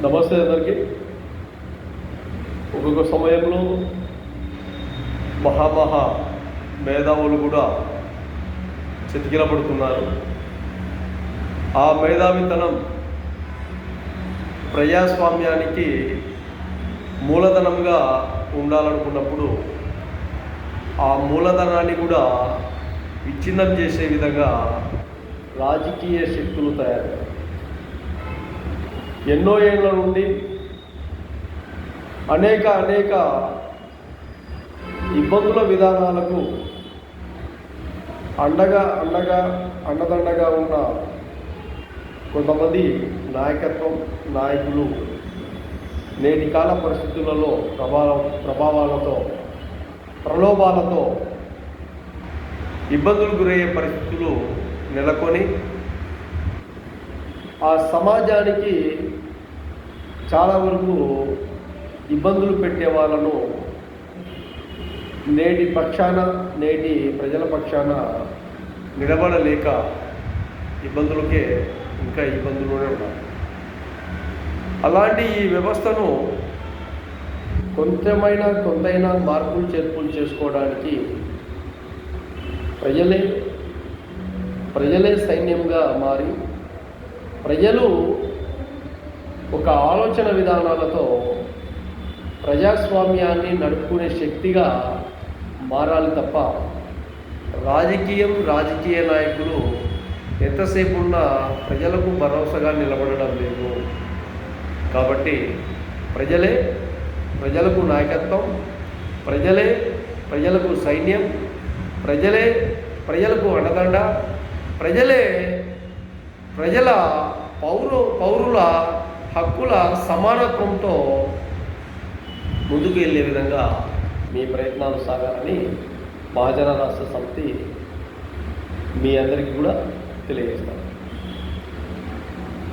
నమస్తే అందరికీ. ఒక్కొక్క సమయంలో మహామహా మేధావులు కూడా చితికిలపడుతున్నారు. ఆ మేధావితనం ప్రజాస్వామ్యానికి మూలధనంగా ఉండాలనుకున్నప్పుడు ఆ మూలధనాన్ని కూడా విచ్ఛిన్నం చేసే విధంగా రాజకీయ శక్తులు తయారు. ఎన్నో ఏళ్ల నుండి అనేక ఇబ్బందుల విధానాలకు అండదండగా ఉన్న కొంతమంది నాయకులు నేటి కాల పరిస్థితులలో ప్రభావాలతో ప్రలోభాలతో ఇబ్బందులు గురయ్యే పరిస్థితులు నెలకొని ఆ సమాజానికి చాలా వరకు ఇబ్బందులు పెట్టే వాళ్ళను నేటి ప్రజల పక్షాన నిలబడలేక ఇబ్బందులకే ఇంకా ఇబ్బందులునే ఉన్నారు. అలాంటి ఈ వ్యవస్థను కొంతైనా మార్పులు చేర్పులు చేసుకోవడానికి ప్రజలే సైన్యంగా మారి ప్రజలు ఒక ఆలోచన విధానాలతో ప్రజాస్వామ్యాన్ని నడుపుకునే శక్తిగా మారాలి తప్ప రాజకీయ నాయకులు ఎంతసేపు ఉన్నా ప్రజలకు భరోసాగా నిలబడడం లేదు. కాబట్టి ప్రజలకు నాయకత్వం, ప్రజలకు సైన్యం, ప్రజలకు అండదండ, ప్రజల పౌరుల హక్కుల సమానత్వంతో ముందుకు వెళ్ళే విధంగా మీ ప్రయత్నాలు సాగాలని మహాజన రాష్ట్ర సమితి మీ అందరికీ కూడా తెలియజేస్తాను.